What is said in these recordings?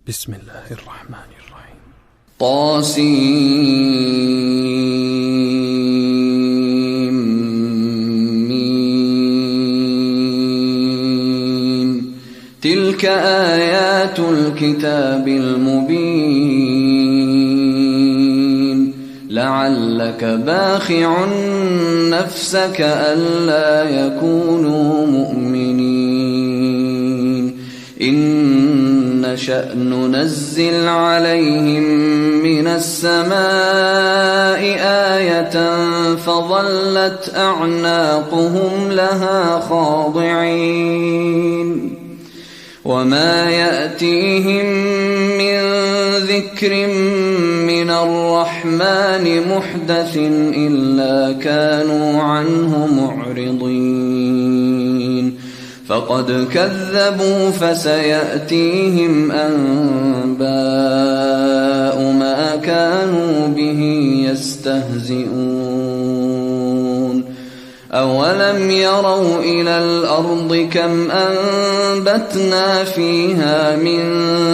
بسم الله الرحمن الرحيم. طاسيم. تلك آيات الكتاب المبين. لعلك باخع نفسك ألا يكونوا مؤمنين. إن نشأ ننزل عليهم من السماء آية فظلت أعناقهم لها خاضعين. وما يأتيهم من ذكر من الرحمن محدث إلا كانوا عنه معرضين. فقد كذبوا فسيأتيهم أنباء ما كانوا به يستهزئون. أولم يروا إلى الأرض كم أنبتنا فيها من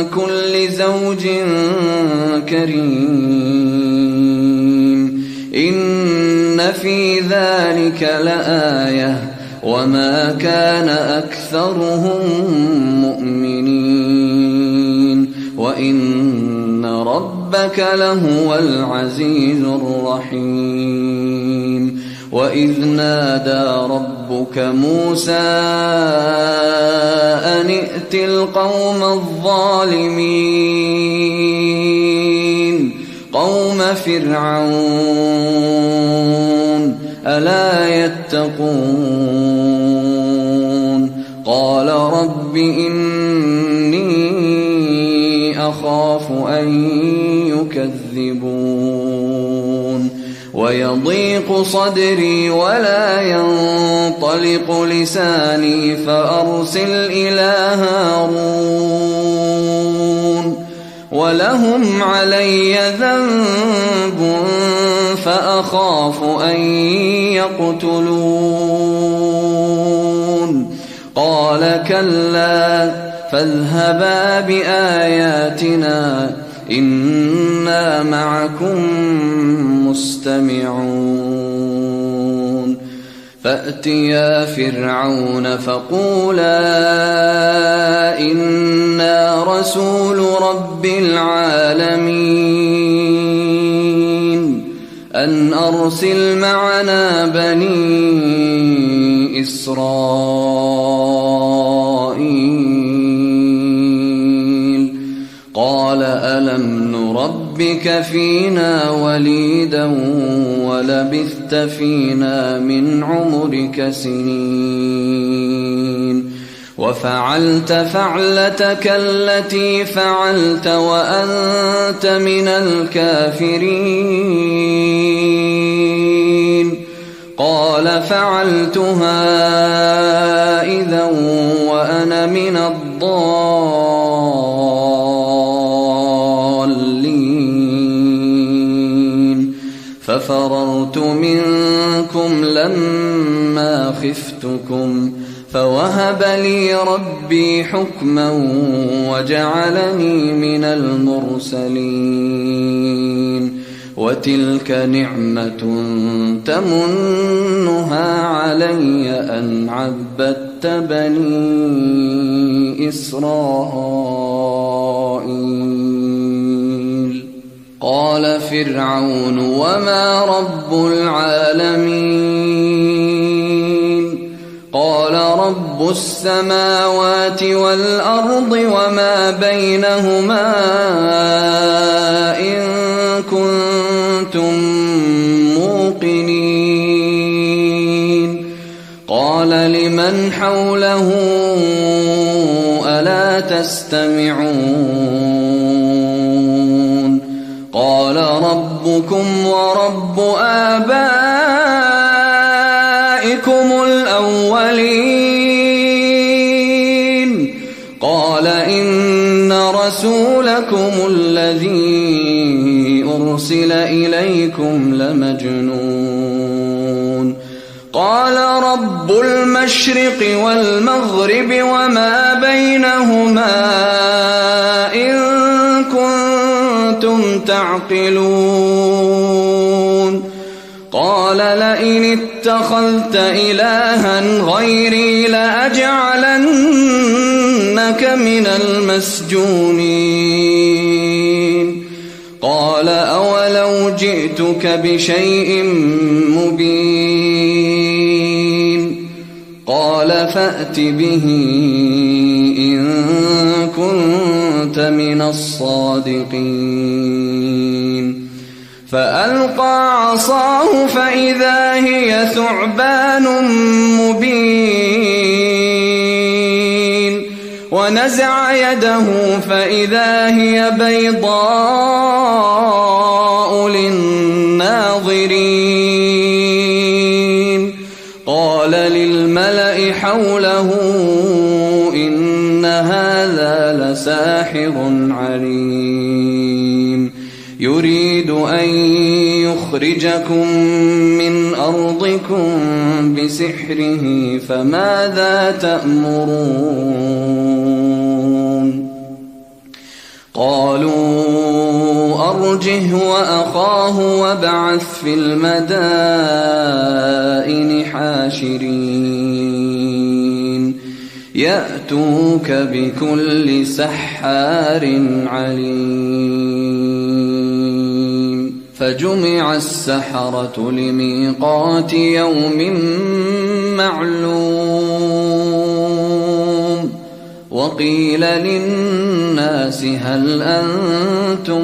كل زوج كريم. إن في ذلك لآية وما كان أكثرهم مؤمنين. وإن ربك لهو العزيز الرحيم. وإذ نادى ربك موسى أن ائت القوم الظالمين قوم فرعون ألا يتقون. قال رب إني أخاف أن يكذبون. ويضيق صدري ولا ينطلق لساني فأرسل إلى هارون ولهم علي ذنب فأخاف أن يقتلون. قال كلا فاذهبا بآياتنا إنا معكم مستمعون. فأتيا فرعون فقولا إنا رسول رب العالمين أن أرسل معنا بني إسرائيل. قال ألم نربك فينا وليدا ولبثت فينا من عمرك سنين وفعلت فعلتك التي فعلت وأنت من الكافرين. قال فعلتها إذا وأنا من الضالين. ففررت منكم لما خفتكم فوهب لي ربي حكما وجعلني من المرسلين. وتلك نعمة تمنها علي أن عبدت بني إسرائيل. قال فرعون وما رب العالمين؟ قال رب السماوات والأرض وما بينهما إن كنتم موقنين. قال لمن حوله ألا تستمعون؟ قال ربكم ورب آبائكم الأولين. قال إن رسولكم الذي أرسل إليكم لمجنون. قال رب المشرق والمغرب وما بينهما إن كنتم تعقلون قال لئن اتخذت إلها غيري لأجعلنك من المسجونين قال أولو جئتك بشيء مبين قال فأت به إن كنت من الصادقين فألقى عصاه فإذا هي ثعبان مبين ونزع يده فإذا هي بيضاء للناظرين قال للملأ حوله إن هذا لساحر عليم يريد أن يخرجكم من أرضكم بسحره فماذا تأمرون قالوا أرجه وأخاه وابعث في المدائن حاشرين يأتوك بكل سحار عليم فجمع السحرة لميقات يوم معلوم وقيل للناس هل أنتم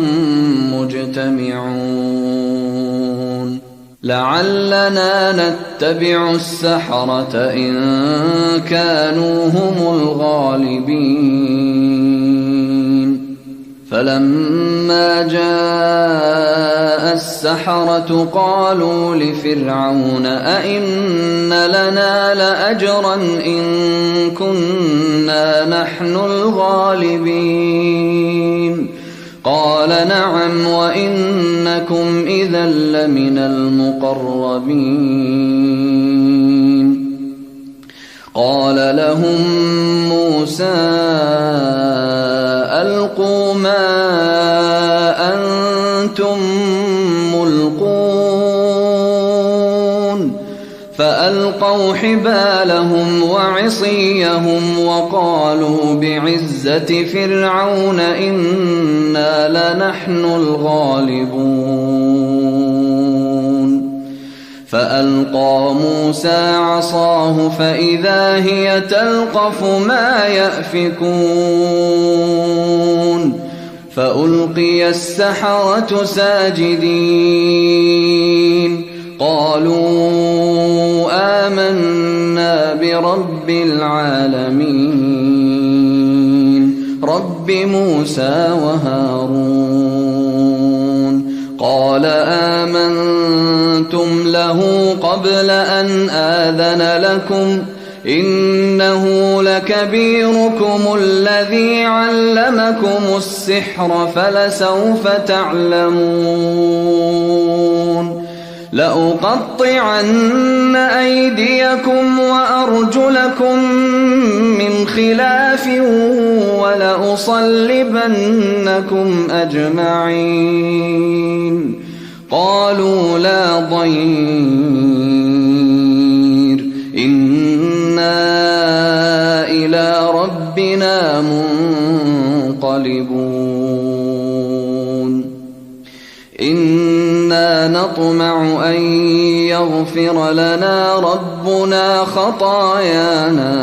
مجتمعون لعلنا نتبع السحرة إن كانوا هم الغالبين فلما جاء السحرة قالوا لفرعون أئن لنا لأجرا إن كنا نحن الغالبين قال نعم وإنكم إذا لمن المقربين قال لهم موسى ألقوا ما أنتم ملقون فألقوا حبالهم وعصيهم وقالوا بعزة فرعون إنا لنحن الغالبون فألقى موسى عصاه فإذا هي تلقف ما يأفكون فألقي السحرة ساجدين قالوا آمنا برب العالمين رب موسى وهارون قال آمنتم له قبل أن آذن لكم إنه لكبيركم الذي علمكم السحر فلسوف تعلمون لأقطعن أيديكم وأرجلكم من خلاف ولأصلبنكم أجمعين قالوا لا ضير إنا إلى ربنا منقلبون إنا نطمع أن يغفر لنا ربنا خطايانا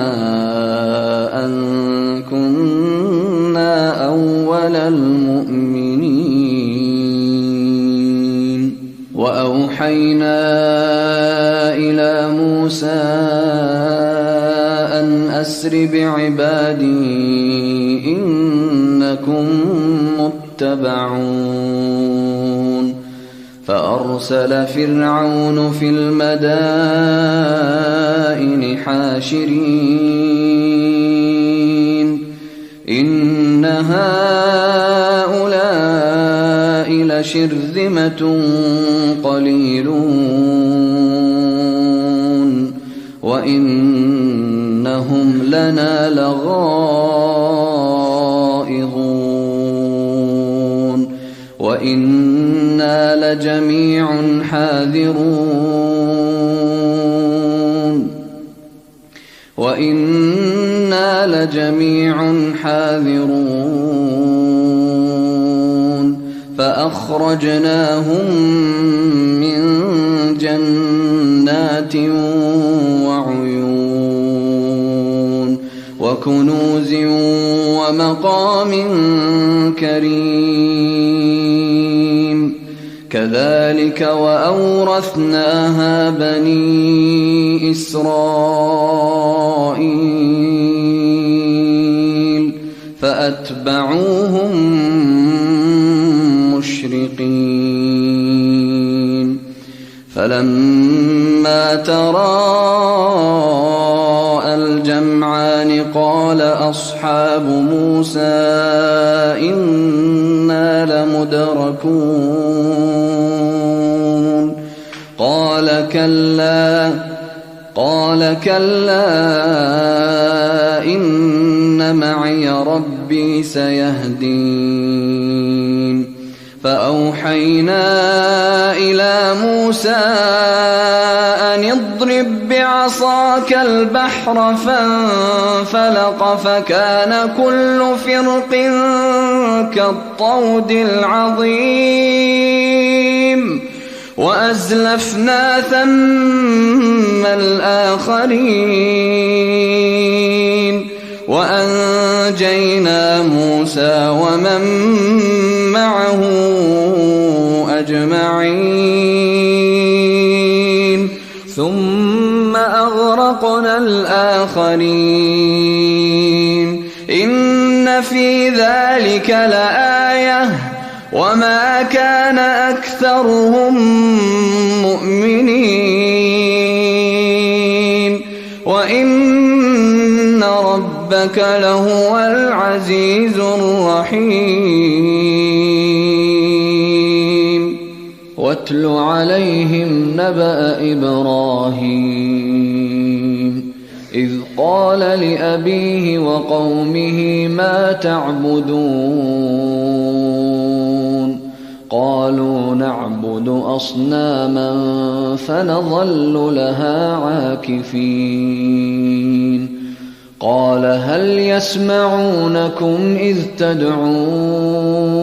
أن كنا أول المؤمنين وأوحينا إلى موسى أن أسر بعبادي إنكم متبعون فأرسل فرعون في المدائن حاشرين إن هؤلاء لشرذمة قليلون وإنهم لنا لغائظون وإنا لجميع حاذرون فأخرجناهم من جنات وعيون وكنوز ومقام كريم كذلك وأورثناها بني إسرائيل فأتبعوهم مشرقين فلما تراءى الجمعان قال أصحاب موسى إنا لمدركون قال كلا إن معي ربي سيهدين فأوحينا إلى موسى أن اضرب بعصاك البحر فانفلق فكان كل فرق كالطود العظيم وأزلفنا ثم الآخرين وأنجينا موسى ومن معه أجمعين ثم أغرقنا الآخرين إن في ذلك لآية وما كان أكثرهم مؤمنين وإن ربك لهو العزيز الرحيم واتل عليهم نبأ إبراهيم إذ قال لأبيه وقومه ما تعبدون قالوا نعبد أصناما فنظل لها عاكفين قال هل يسمعونكم إذ تدعون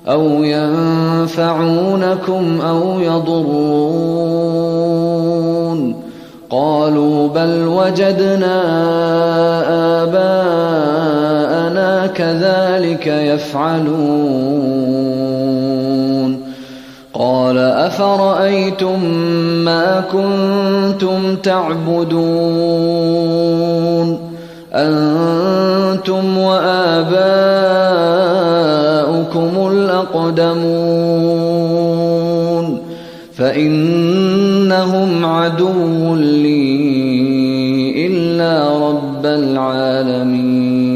أو ينفعونكم أو يضرون قالوا بل وجدنا آباءنا كذلك يفعلون قال أفرأيتم ما كنتم تعبدون أنتم وآباؤكم الأقدمون فإنهم عدو لي إلا رب العالمين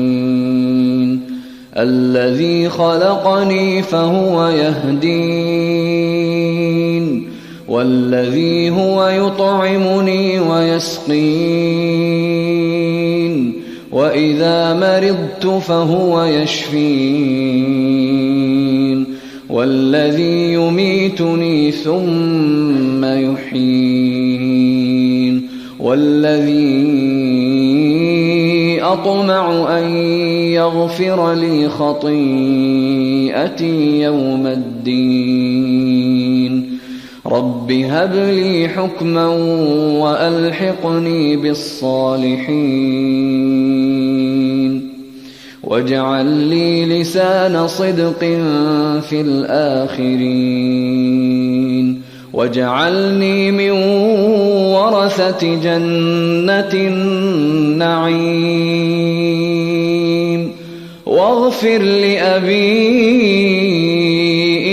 الذي خلقني فهو يهدين والذي هو يطعمني ويسقين وإذا مرضت فهو يشفين والذي يميتني ثم يحيين والذي أطمع أن يغفر لي خطيئتي يوم الدين رب هب لي حكما وألحقني بالصالحين واجعل لي لسان صدق في الآخرين واجعلني من ورثة جنة النعيم واغفر لأبي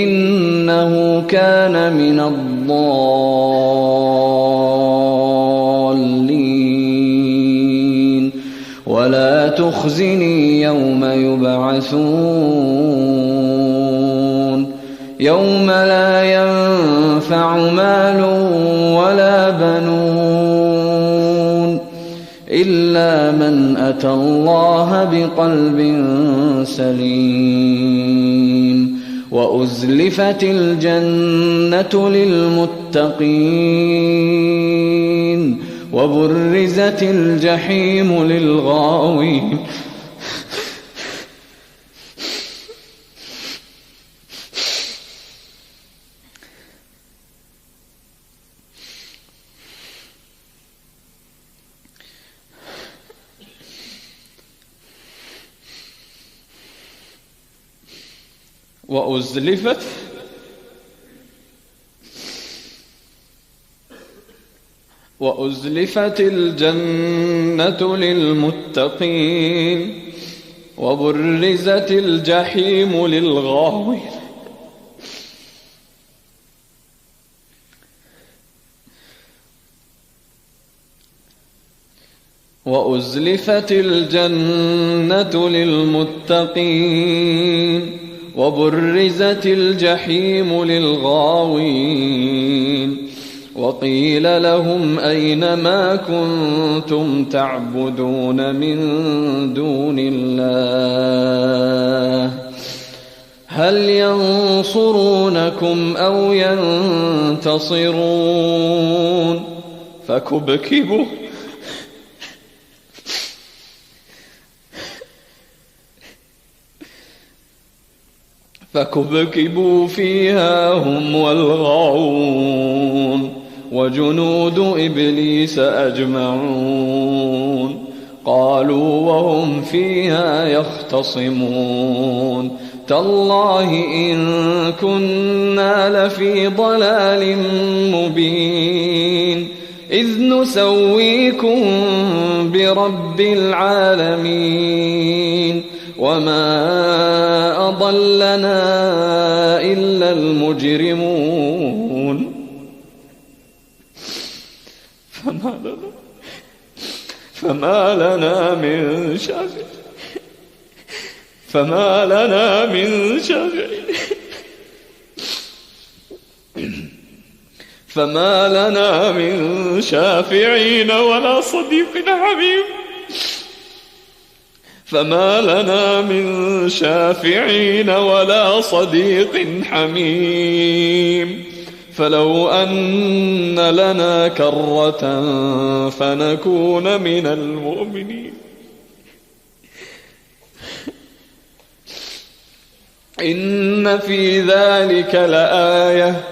إنه كان من الضالين ولا تخزني يوم يبعثون يوم لا ينفع مال ولا بنون إلا من أتى الله بقلب سليم وأزلفت الجنة للمتقين وبرزت الجحيم للغاوين وأزلفت الجنة للمتقين وبرزت الجحيم للغاوين وأزلفت الجنة للمتقين وبرزت الجحيم للغاوين وقيل لهم أين ما كنتم تعبدون من دون الله هل ينصرونكم أو ينتصرون فكبكبوا فيها هم والغاوون وجنود إبليس أجمعون قالوا وهم فيها يختصمون تالله إن كنا لفي ضلال مبين إذ نسويكم برب العالمين وما أضلنا إلا المجرمون فما لنا من شافعين ولا صديق حميم فلو أن لنا كرة فنكون من المؤمنين إن في ذلك لآية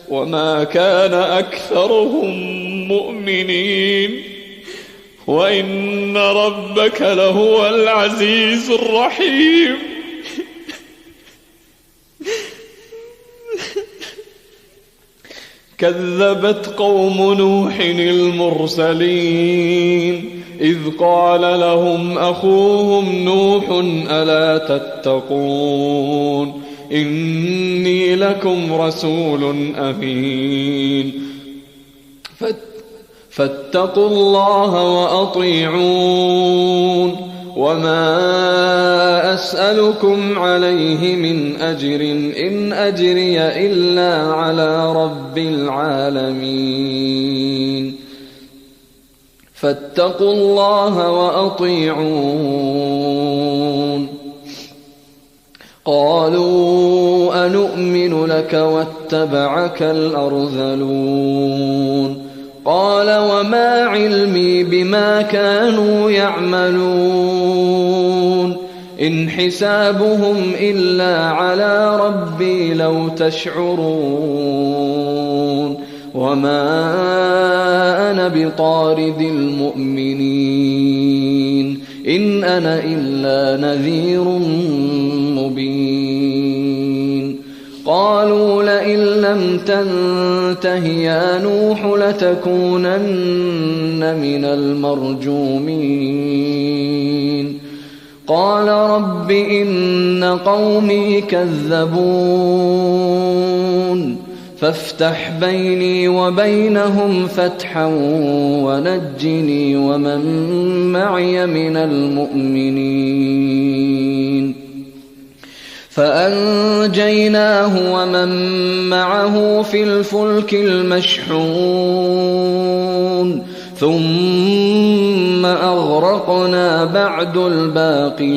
وما كان أكثرهم مؤمنين وإن ربك لهو العزيز الرحيم كذبت قوم نوح المرسلين إذ قال لهم أخوهم نوح ألا تتقون إني لكم رسول أمين فاتقوا الله وأطيعون وما أسألكم عليه من أجر إن أجري إلا على رب العالمين فاتقوا الله وأطيعون قالوا أنؤمن لك واتبعك الأرذلون قال وما علمي بما كانوا يعملون إن حسابهم إلا على ربي لو تشعرون وما أنا بطارد المؤمنين إن أنا إلا نذير مبين قالوا لئن لم تنته يا نوح لتكونن من المرجومين قال رب إن قومي كذبون فافتح بيني وبينهم فتحا ونجني ومن معي من المؤمنين فأنجيناه ومن معه في الفلك المشحون ثم أغرقنا بعد الباقين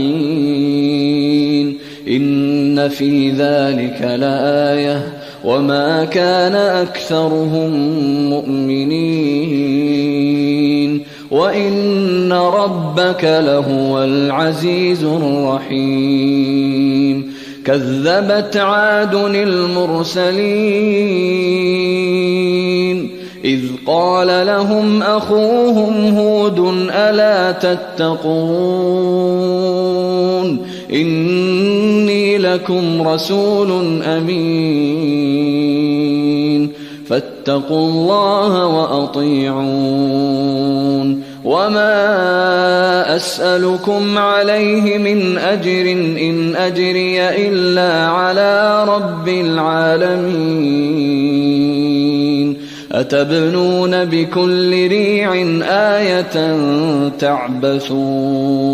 إن في ذلك لآية وما كان أكثرهم مؤمنين وإن ربك لهو العزيز الرحيم كذبت عاد المرسلين إذ قال لهم أخوهم هود ألا تتقون إني لكم رسول أمين فاتقوا الله وأطيعون وما أسألكم عليه من أجر إن أجري إلا على رب العالمين أتبنون بكل ريع آية تعبثون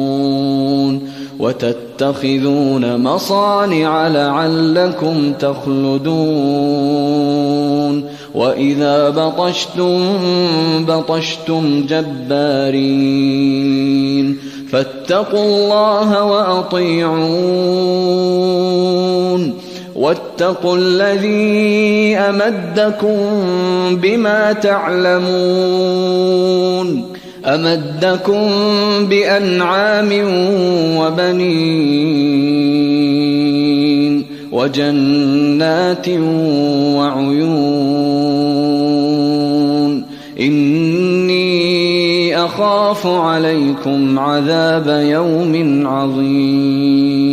وتتخذون مصانع لعلكم تخلدون وإذا بطشتم جبارين فاتقوا الله وأطيعون واتقوا الذي أمدكم بما تعلمون أمدكم بأنعام وبنين وجنات وعيون إني أخاف عليكم عذاب يوم عظيم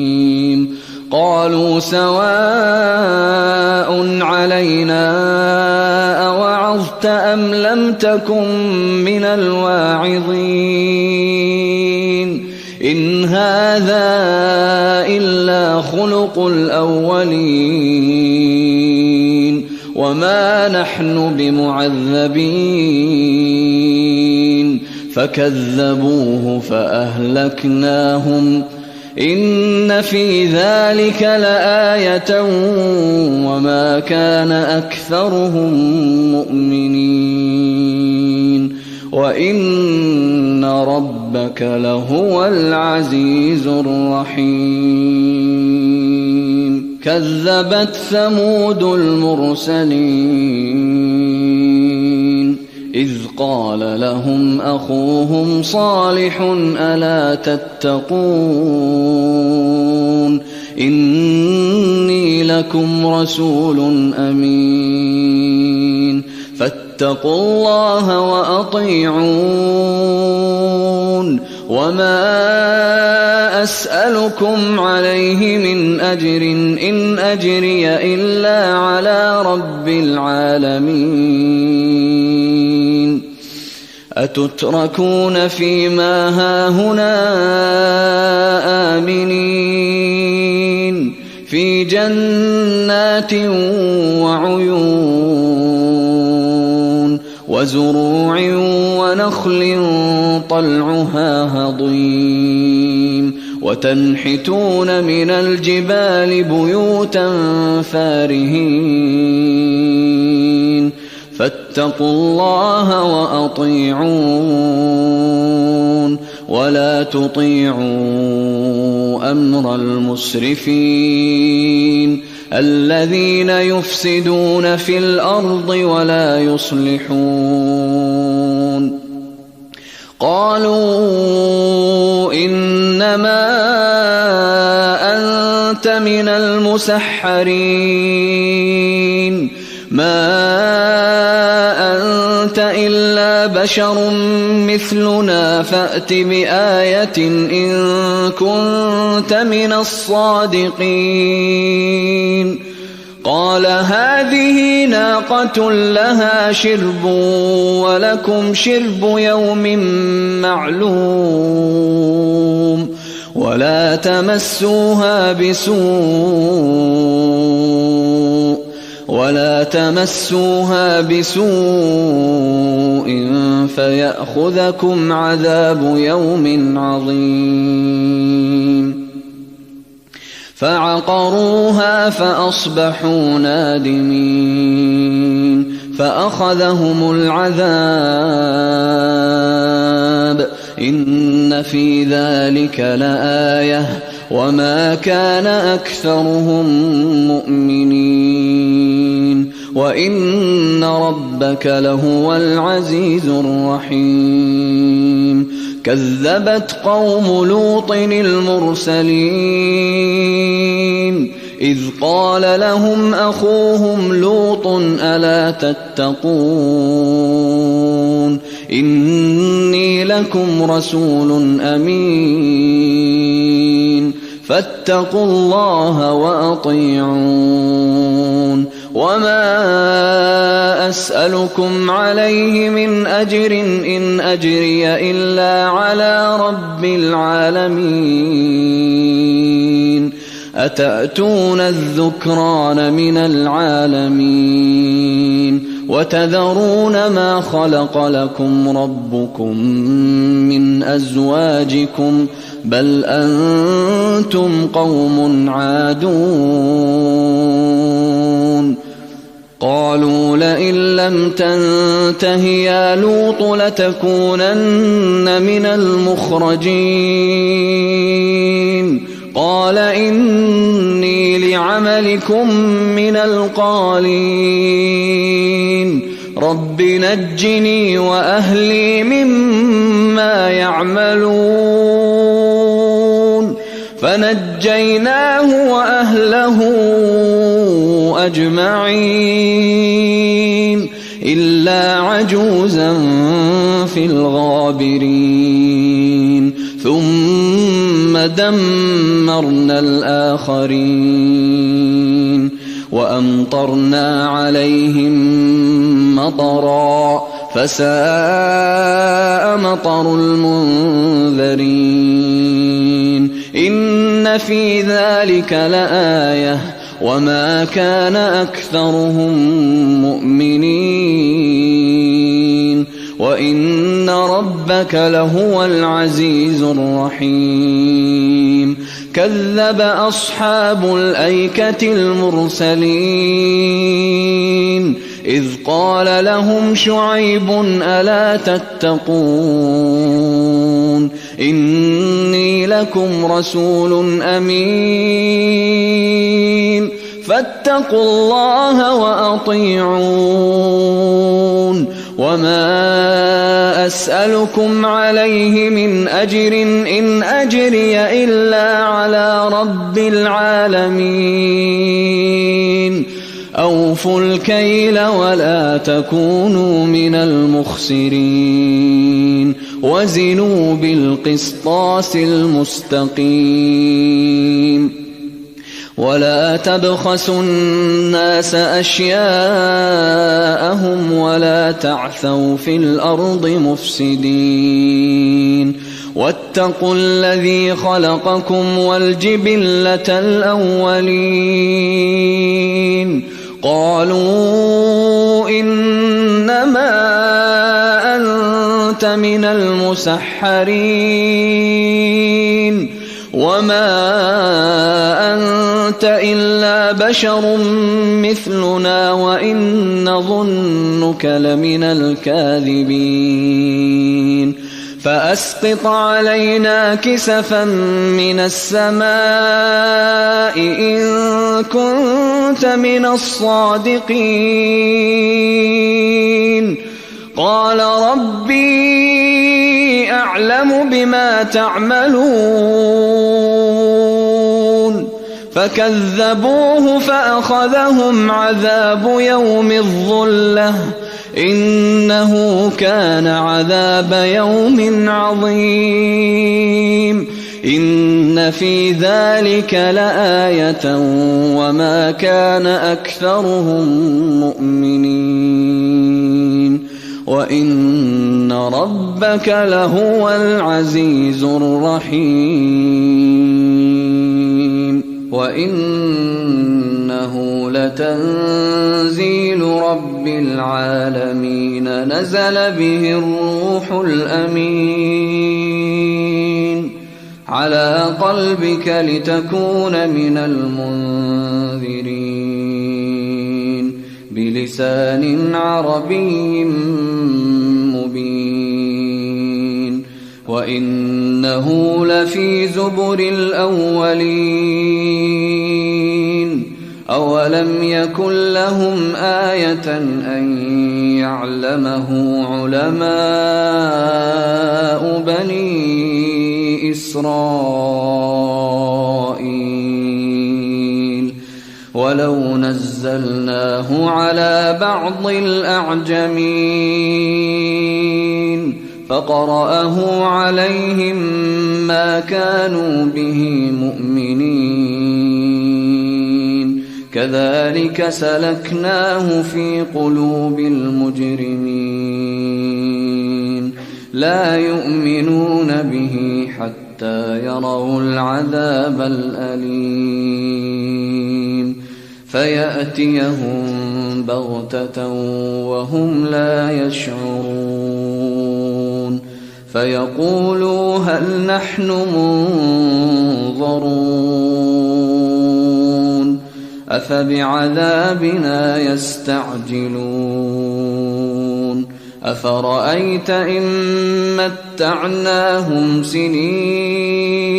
قالوا سواء علينا أوعظت أم لم تكن من الواعظين إن هذا إلا خلق الأولين وما نحن بمعذبين فكذبوه فأهلكناهم إن في ذلك لآية وما كان أكثرهم مؤمنين وإن ربك لهو العزيز الرحيم كذبت ثمود المرسلين إذ قال لهم أخوهم صالح ألا تتقون إني لكم رسول أمين فاتقوا الله وأطيعون وما أسألكم عليه من أجر إن أجري إلا على رب العالمين أتتركون فيما هاهنا آمنين في جنات وعيون وزروع ونخل طلعها هضيم وتنحتون من الجبال بيوتا فارهين فاتقوا الله وأطيعون ولا تطيعوا أمر المسرفين الذين يفسدون في الأرض ولا يصلحون قالوا إنما أنت من المسحرين ما أنت إلا بشر مثلنا فأت بآية إن كنت من الصادقين قال هذه ناقة لها شرب ولكم شرب يوم معلوم ولا تمسوها بسوء فيأخذكم عذاب يوم عظيم فعقروها فأصبحوا نادمين فأخذهم العذاب إن في ذلك لآية وما كان أكثرهم مؤمنين وإن ربك لهو العزيز الرحيم كذبت قوم لوط المرسلين إذ قال لهم أخوهم لوط ألا تتقون إني لكم رسول أمين فاتقوا الله وأطيعون وما أسألكم عليه من أجر إن أجري إلا على رب العالمين أتأتون الذكران من العالمين وتذرون ما خلق لكم ربكم من أزواجكم بل أنتم قوم عادون قالوا لئن لم تنته يا لوط لتكونن من المخرجين قال إني لعملكم من القالين رب نجني وأهلي مما يعملون فنجيناه وأهله أجمعين إلا عجوزا في الغابرين ثم دمرنا الآخرين وأمطرنا عليهم مطرا فساء مطر المنذرين إن في ذلك لآية وما كان أكثرهم مؤمنين وإن ربك لهو العزيز الرحيم كذب أصحاب الأيكة المرسلين إذ قال لهم شعيب ألا تتقون إني لكم رسول أمين فاتقوا الله وأطيعون وما أسألكم عليه من أجر إن أجري إلا على رب العالمين أوفوا الكيل ولا تكونوا من المخسرين وزنوا بالقسطاس المستقيم ولا تبخسوا الناس أشياءهم ولا تعثوا في الأرض مفسدين واتقوا الذي خلقكم والجبلة الأولين قالوا إنما أنت من المسحرين وما أنت إلا بشر مثلنا وإن نظنك لمن الكاذبين فأسقط علينا كسفا من السماء إن كنت من الصادقين قال ربي أعلم بما تعملون فكذبوه فأخذهم عذاب يوم الظلة إنه كان عذاب يوم عظيم إن في ذلك لآية وما كان أكثرهم مؤمنين وإن ربك لهو العزيز الرحيم وإنه لتنزيل رب العالمين نزل به الروح الأمين على قلبك لتكون من المنذرين بلسان عربي مبين وإنه لفي زبر الأولين أولم يكن لهم آية أن يعلمه علماء بني إسرائيل ولو نزلناه على بعض الأعجمين فقرأه عليهم ما كانوا به مؤمنين كذلك سلكناه في قلوب المجرمين لا يؤمنون به حتى يروا العذاب الأليم فيأتيهم بغتة وهم لا يشعرون فيقولوا هل نحن منظرون أفبعذابنا يستعجلون أفرأيت إن متعناهم سنين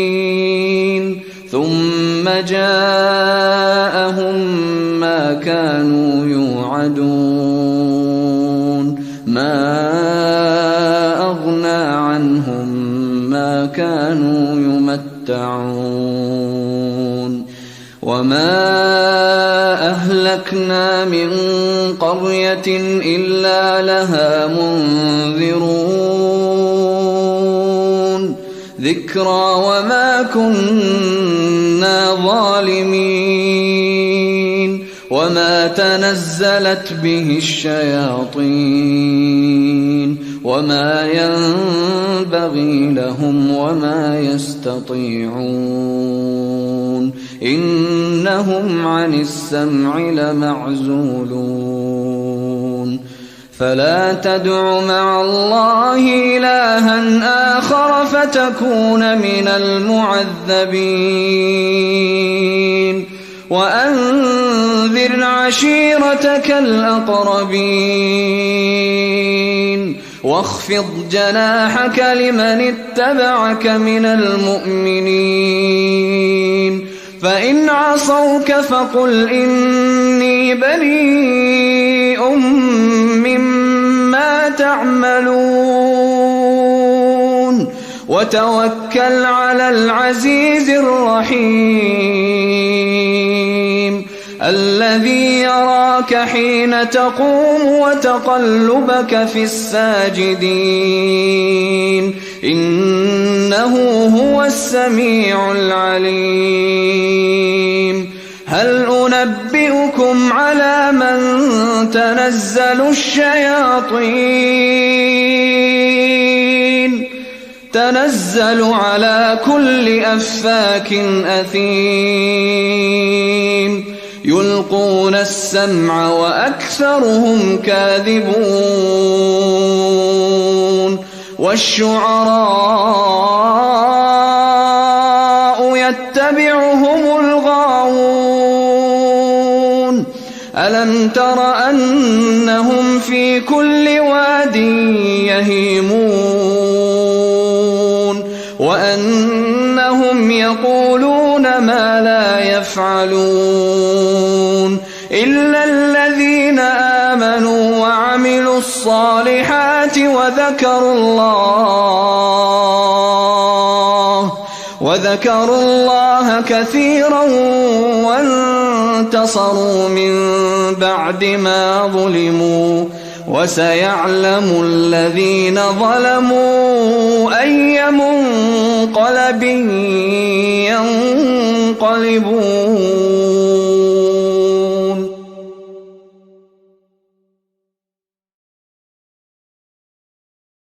ثم جاءهم ما كانوا يوعدون ما أغنى عنهم ما كانوا يمتعون وما أهلكنا من قرية إلا لها منذرون ذكرى وما كنا ظالمين وما تنزلت به الشياطين وما ينبغي لهم وما يستطيعون إنهم عن السمع لمعزولون فلا تدع مع الله إلها آخر فتكون من المعذبين وأنذر عشيرتك الأقربين واخفض جناحك لمن اتبعك من المؤمنين فإن عصوك فقل إني بريء مما تعملون وتوكل على العزيز الرحيم الذي يراك حين تقوم وتقلبك في الساجدين إنه هو السميع العليم هل أنبئكم على من تنزل الشياطين تنزل على كل أفاك أثيم يلقون السمع وأكثرهم كاذبون والشعراء يتبعهم الغاوون ألم تر أنهم في كل واد يهيمون وأنهم يقولون ما لا يفعلون إلا الذين آمنوا وعملوا الصالحات وذكروا الله كثيرا وانتصروا من بعد ما ظلموا وسيعلم الذين ظلموا أي منقلب ينقلبون